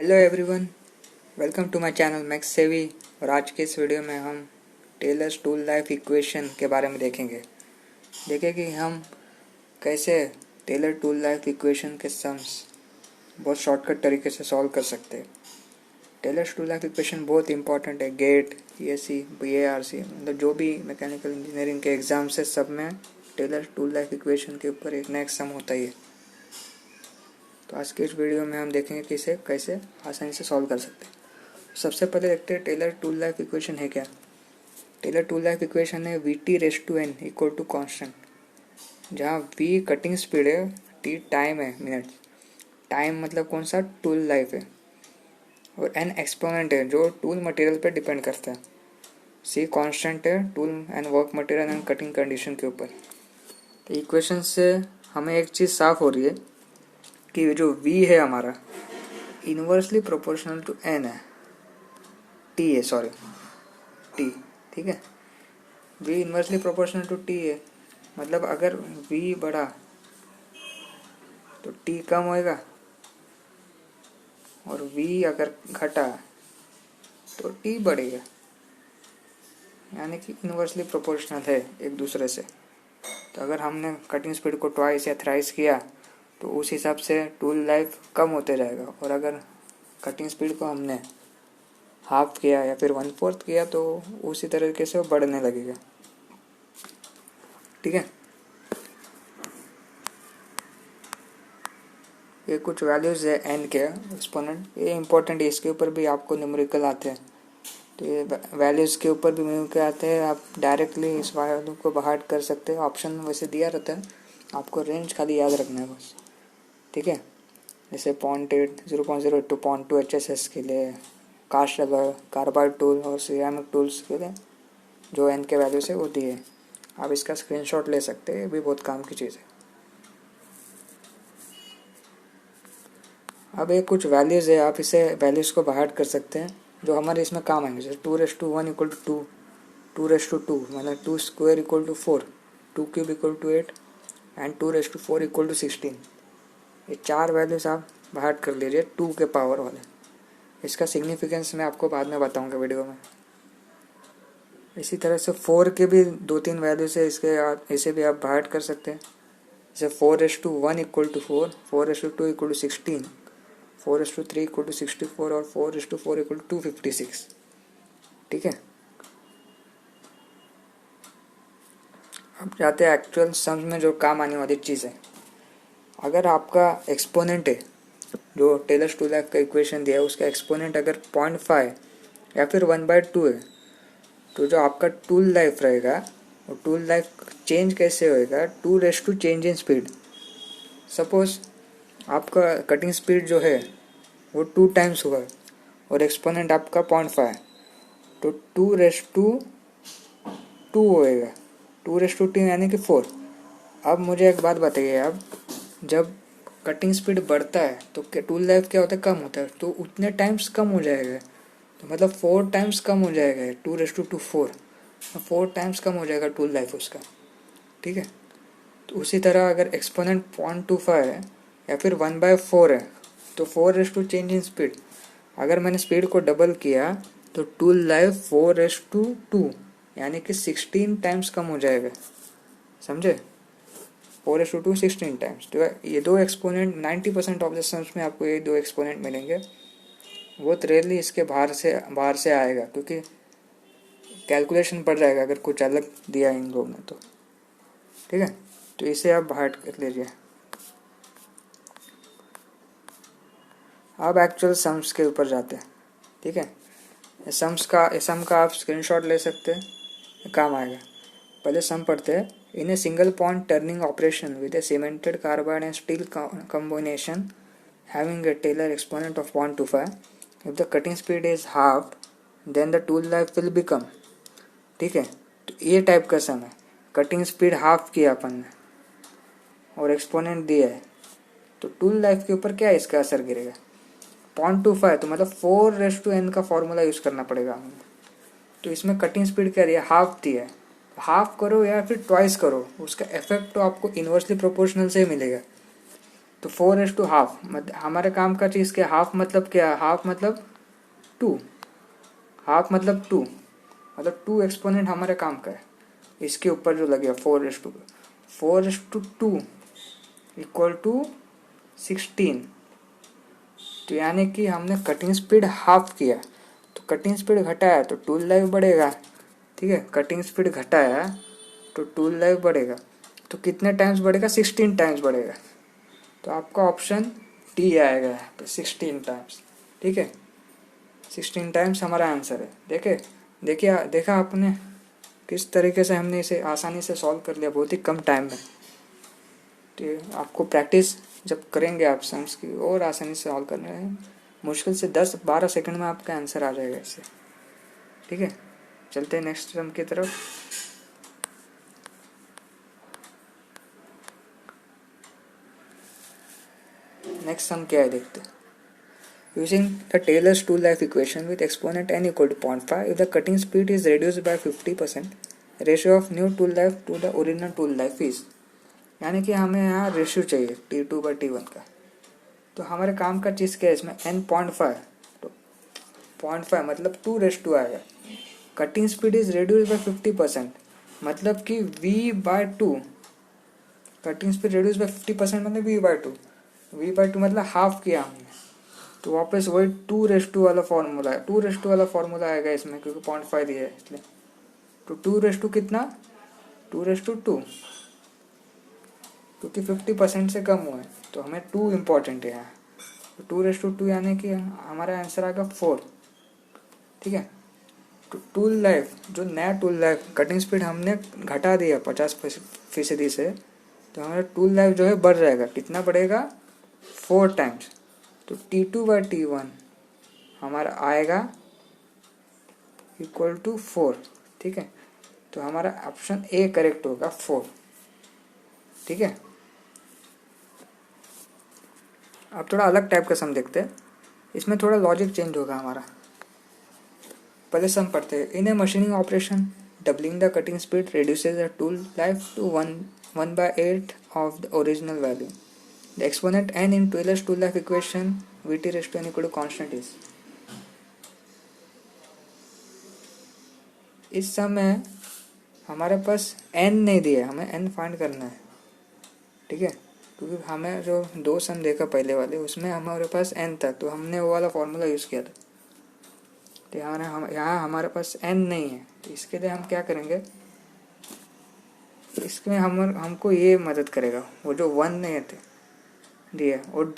Hello everyone, welcome to my channel Max Savvy. और आज के इस वीडियो में हम टेलर्स टूल लाइफ इक्वेशन के बारे में देखेंगे कि हम कैसे टेलर टूल लाइफ इक्वेशन के सम्स बहुत शॉर्टकट तरीके से सॉल्व कर सकते हैं। टेलर्स टूल लाइफ इक्वेशन बहुत इंपॉर्टेंट है। गेट, सीएससी, बीएआरसी, मतलब जो भी मैकेनिकल इंजीनियरिंग के एग्जाम्स है सब में टेलर टूल लाइफ इक्वेशन के ऊपर एक ना एक सम होता ही है। तो आज के इस वीडियो में हम देखेंगे कि इसे कैसे आसानी से सॉल्व कर सकते हैं। सबसे पहले देखते हैं टेलर टूल लाइफ इक्वेशन है क्या। टेलर टूल लाइफ इक्वेशन है Vt⁻n इक्वल टू कॉन्स्टेंट, जहाँ V कटिंग स्पीड है, T टाइम है, मिनट। टाइम मतलब कौन सा, टूल लाइफ है, और n एक्सपोनेंट है जो टूल मटेरियल पे डिपेंड करता है। C कांस्टेंट है tool and work material and cutting condition के ऊपर। तो इक्वेशन से हमें एक चीज़ साफ हो रही है कि जो V है हमारा इनवर्सली प्रोपोर्शनल टू n है, T है, सॉरी T, ठीक है। V inversely proportional to T है, मतलब अगर V बढ़ा तो T कम होएगा, और V अगर घटा तो T बढ़ेगा, यानी कि इनवर्सली प्रोपोर्शनल है एक दूसरे से। तो अगर हमने कटिंग स्पीड को ट्वाइस या थ्राइस किया तो उस हिसाब से टूल लाइफ कम होते जाएगा, और अगर कटिंग स्पीड को हमने हाफ किया या फिर 1/4 किया तो उसी तरीके से वो बढ़ने लगेगा, ठीक है। ये कुछ वैल्यूज़ है एन के एक्सपोनेंट, ये इंपॉर्टेंट है, इसके ऊपर भी आपको न्यूमेरिकल आते हैं। तो ये वैल्यूज़ के ऊपर भी न्यूमेरिकल आते हैं, आप डायरेक्टली इस वैल्यू को बाहर कर सकते हैं। ऑप्शन वैसे दिया रहता है, आपको रेंज खाली याद रखना है बस, ठीक है। जैसे 0.8, 0.08 to 0.2 HSS के लिए, कास्ट कार्बाइड टूल और सिरेमिक टूल्स के लिए जो एन के वैल्यूज़ है वो दिए। आप इसका स्क्रीनशॉट ले सकते हैं, ये भी बहुत काम की चीज़ है। अब ये कुछ वैल्यूज़ है, आप इसे वैल्यूज़ को बाहर कर सकते हैं जो हमारे इसमें काम आएंगे। जैसे 2⁻1 इक्वल टू 2, 2⁻2 मतलब 2 square equal to 4, 2 cube equal to 8 and 2⁻4 equal to 16। ये चार वैल्यूज़ आप बाहर कर लीजिए 2 के पावर वाले। इसका सिग्निफिकेंस मैं आपको बाद में बताऊंगा वीडियो में। इसी तरह से 4 के भी 2-3 वैल्यूज है, इसे भी आप बाहर कर सकते हैं। जैसे 4⁻1 equal to 4, 4⁻2 equal to 16, 4⁻3 equal to 64 और 4⁻4 इक्वल टू 256, ठीक है। अब जाते हैं एक्चुअल सम्स में जो काम आने वाली चीज़ है। अगर आपका एक्सपोनेंट है, जो टेलर्स टूल लाइफ का इक्वेशन दिया है, उसका एक्सपोनेंट अगर 0.5 या फिर 1/2 है, तो जो आपका टूल लाइफ रहेगा वो टूल लाइफ चेंज कैसे होएगा, 2 चेंज इन स्पीड। सपोज आपका कटिंग स्पीड जो है वो 2 टाइम्स हुआ और एक्सपोनेंट आपका 0.5, तो 2 होएगा, 2 यानी कि 4। अब मुझे एक बात बताइए, आप जब कटिंग स्पीड बढ़ता है तो टूल लाइफ क्या होता है, कम होता है, तो उतने टाइम्स कम हो जाएगा। तो मतलब 4 टाइम्स कम हो जाएगा, 2:4, 4 टाइम्स कम हो जाएगा टूल लाइफ उसका, ठीक है। तो उसी तरह अगर एक्सपोनेंट 0.25 है या फिर 1/4 है, तो 4 चेंज इन स्पीड, अगर मैंने स्पीड को डबल किया तो टूल लाइफ 4:2 यानी कि 16 टाइम्स कम हो जाएगा, समझे। 4:2 16 टाइम्स। तो ये दो एक्सपोनेंट 90% ऑफ द सम्स में आपको ये दो एक्सपोनेंट मिलेंगे। बहुत रेयरली इसके बाहर से आएगा, क्योंकि कैलकुलेशन पड़ जाएगा अगर कुछ अलग दिया इन लोगों ने तो, ठीक है। तो इसे आप बाहर कर लीजिए। अब एक्चुअल सम्स के ऊपर जाते हैं, ठीक है। सम का आप स्क्रीनशॉट ले सकते हैं, काम आएगा। पहले सम पढ़ते हैं। In a single point turning operation with a cemented carbide and steel combination having a Taylor exponent of 0.25, if the cutting speed is half then the tool life will become, ठीक है। तो ये type का सम है, cutting speed half किया अपन ने और exponent दिया है, तो टूल लाइफ के ऊपर क्या इसका असर गिरेगा। 0.25 तो मतलब 4:n का फॉर्मूला यूज करना पड़ेगा हमें। तो इसमें कटिंग स्पीड क्या रही है, हाफ दिया है, हाफ करो या फिर ट्वाइस करो, उसका इफेक्ट तो आपको इन्वर्सली प्रोपोर्शनल से ही मिलेगा। तो 4:1/2 हमारे काम का चीज़ क्या, हाफ मतलब क्या, हाफ मतलब 2, हाफ मतलब 2, मतलब 2 एक्सपोनेंट हमारे काम का है। इसके ऊपर जो लगेगा 4:2 इक्वल टू 16। तो यानी कि हमने कटिंग स्पीड हाफ किया, तो कटिंग स्पीड घटाया तो टूल लाइफ बढ़ेगा। ठीक है, कटिंग स्पीड घटाया तो टूल लाइफ बढ़ेगा। तो कितने टाइम्स बढ़ेगा, 16 टाइम्स बढ़ेगा। तो आपका ऑप्शन डी आएगा यहाँ पे, 16 टाइम्स। ठीक है, 16 टाइम्स हमारा आंसर है। देखा आपने किस तरीके से हमने इसे आसानी से सॉल्व कर लिया, बहुत ही कम टाइम में। तो आपको प्रैक्टिस जब करेंगे आप सम्स की और आसानी से सॉल्व करने हैं, मुश्किल से 10-12 सेकंड में आपका आंसर आ जाएगा इससे। ठीक है, चलते हैं नेक्स्ट सम की तरफ। नेक्स्ट सम क्या है देखते हैं। Using the Taylor's tool life equation with exponent n equal to 0.5, if the cutting speed is reduced by 50%, ratio of new tool life to the original tool life is, यानी कि हमें यहाँ ratio चाहिए T2/T1 का। तो हमारे काम का चीज़ क्या है इसमें, n 0.5, तो 0.5 मतलब 2:2 आएगा। Cutting speed is reduce by 50%, मतलब कि v/2, cutting speed reduce by 50% मतलब v/2, v/2 मतलब हाफ किया हमने। तो वापस वही 2:2 वाला फॉर्मूला है, 2:2 वाला फॉर्मूला आएगा इसमें, क्योंकि 0.5 दिया है इसलिए। तो 2:2 कितना, 2:2, क्योंकि 50% से कम हुआ है तो हमें 2 इम्पॉर्टेंट है यहाँ। तो 2:2 यानी कि हमारा आंसर आएगा 4। ठीक है, तो टूल लाइफ, जो नया टूल लाइफ, कटिंग स्पीड हमने घटा दिया 50% से, तो हमारा टूल लाइफ जो है बढ़ जाएगा। कितना बढ़ेगा, 4 टाइम्स। तो T2/T1 हमारा आएगा इक्वल टू 4। ठीक है, तो हमारा ऑप्शन ए करेक्ट होगा, 4। ठीक है, अब थोड़ा अलग टाइप का सम देखते हैं। इसमें थोड़ा लॉजिक चेंज होगा हमारा। पहले सम पढ़ते हैं। In a machining operation, doubling the cutting speed reduces the tool life to 1/8 of the original value. The exponent n in Taylor's tool life equation Vt raised to n equal to constant is. इस समय हमारे पास n नहीं दिया, हमें n find करना है। ठीक है, क्योंकि हमें जो 2 सम देखा पहले वाले, उसमें हमारे पास n था, तो हमने वो वाला फॉर्मूला यूज़ किया था। तो यहाँ हमारे पास n नहीं है, तो इसके लिए हम क्या करेंगे, इसमें हमको ये मदद करेगा, वो जो 1 नहीं थे दिए, और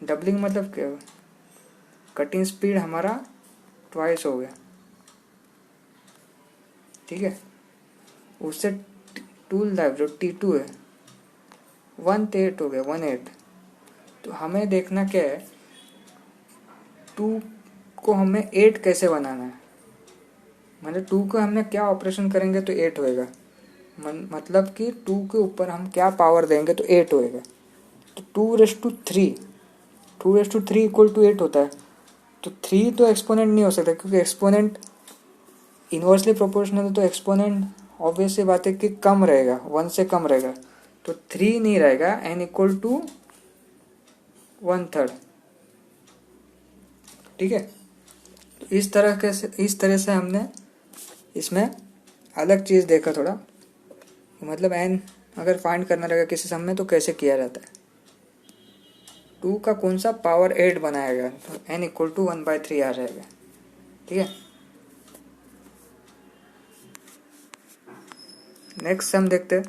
डबलिंग मतलब क्या, कटिंग स्पीड हमारा ट्वाइस हो गया। ठीक है, उससे टूल लाइफ जो T2 है 1/8 हो गया, 1/8। तो हमें देखना क्या है, 2 को हमें 8 कैसे बनाना है, मतलब 2 को हमने क्या ऑपरेशन करेंगे तो 8 होएगा, मतलब कि 2 के ऊपर हम क्या पावर देंगे तो 8 होएगा। तो 2:3 इक्वल टू 8 होता है। तो 3 तो एक्सपोनेंट नहीं हो सकता, क्योंकि एक्सपोनेंट इन्वर्सली प्रोपोर्शनल है, तो एक्सपोनेंट ऑब्वियस सी बात है कि कम रहेगा, 1 से कम रहेगा। तो 3 नहीं रहेगा, n इक्वल टू 1/3। ठीक है, तो इस तरह से हमने इसमें अलग चीज़ देखा थोड़ा, मतलब n अगर फाइंड करना रहेगा किसी सम में तो कैसे किया जाता है। 2 का कौन सा पावर 8 बनाएगा, तो n इक्वल टू 1/3 आ जाएगा। ठीक है, नेक्स्ट सम देखते हैं।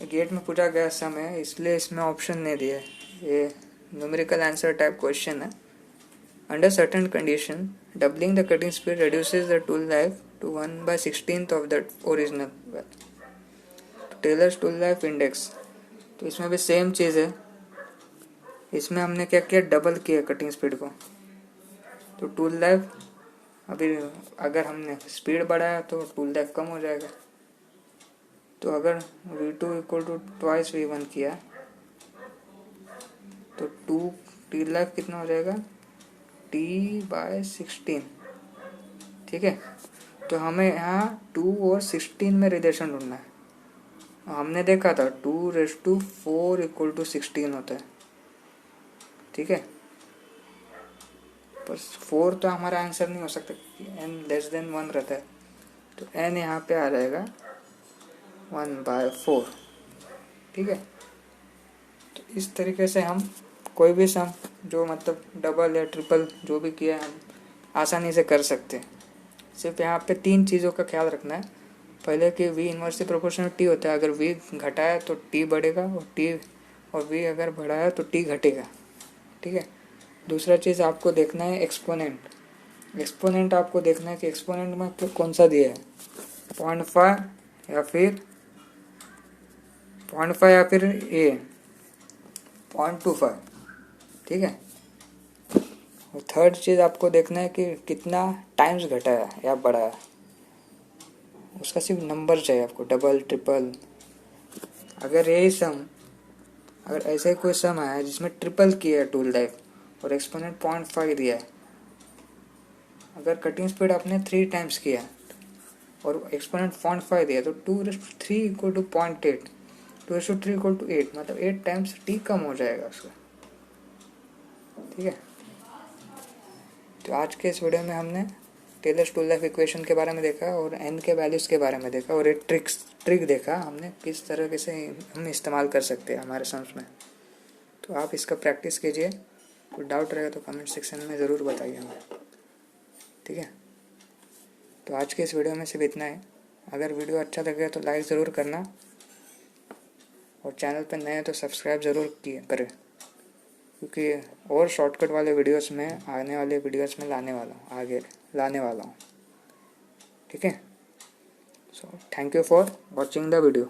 गेट में पूछा गया सम है, इसलिए इसमें ऑप्शन नहीं दिया है, ये न्यूमेरिकल आंसर टाइप क्वेश्चन है। Under certain condition, doubling the cutting speed reduces the tool life to 1/16 of the original. Taylor's tool life index, तो इसमें भी सेम चीज़ है। इसमें हमने क्या किया, डबल किया कटिंग स्पीड को, तो टूल लाइफ अभी अगर हमने स्पीड बढ़ाया तो टूल लाइफ कम हो जाएगा। तो अगर v2 equal to twice v1 किया तो टूल लाइफ कितना हो जाएगा, T/16। ठीक है, तो हमें यहाँ 2 और 16 में रिलेशन ढूंढना है। हमने देखा था 2⁴ = 16 होता है, ठीक है। पर 4 तो हमारा आंसर नहीं हो सकता क्योंकि n < 1 रहता है, तो n यहाँ पे आ जाएगा 1/4, ठीक है। तो इस तरीके से हम कोई भी सम जो मतलब डबल या ट्रिपल जो भी किया हम आसानी से कर सकते हैं। सिर्फ यहाँ पे 3 चीज़ों का ख्याल रखना है। पहले कि v इन्वर्सली प्रोपोर्शनल t होता है, अगर v घटाया तो t बढ़ेगा, और v अगर बढ़ाया तो t घटेगा, ठीक है। दूसरा चीज़ आपको देखना है एक्सपोनेंट आपको देखना है कि एक्सपोनेंट में कौन सा दिया है, 0.5 या फिर 0.5 या फिर ये 0.25, ठीक है। और थर्ड चीज़ आपको देखना है कि कितना टाइम्स घटाया या बढ़ाया, उसका सिर्फ नंबर चाहिए आपको, डबल ट्रिपल। अगर यही सम, अगर ऐसे कोई सम आया जिसमें ट्रिपल किया है टूल लाइफ और एक्सपोनेंट 0.5 दिया है, अगर कटिंग स्पीड आपने 3 टाइम्स किया और एक्सपोनेंट 0.5 दिया तो 2⁵ = 0.8, 2⁵ = 8, मतलब 8 टाइम्स t कम हो जाएगा उसका, ठीक है। तो आज के इस वीडियो में हमने टेलर्स टूल लाइफ इक्वेशन के बारे में देखा और n के वैल्यूज़ के बारे में देखा, और एक ट्रिक देखा हमने किस तरह से हम इस्तेमाल कर सकते हैं हमारे सम्स में। तो आप इसका प्रैक्टिस कीजिए, कोई डाउट रहेगा तो कमेंट सेक्शन में ज़रूर बताइए हमें, ठीक है। तो आज के इस वीडियो में सिर्फ इतना है। अगर वीडियो अच्छा लगे तो लाइक ज़रूर करना, और चैनल पर नए हैं तो सब्सक्राइब ज़रूर करें, क्योंकि और शॉर्टकट वाले वीडियोस में आने वाले वीडियोस में आगे लाने वाला हूँ, ठीक है। So thank you for watching the video.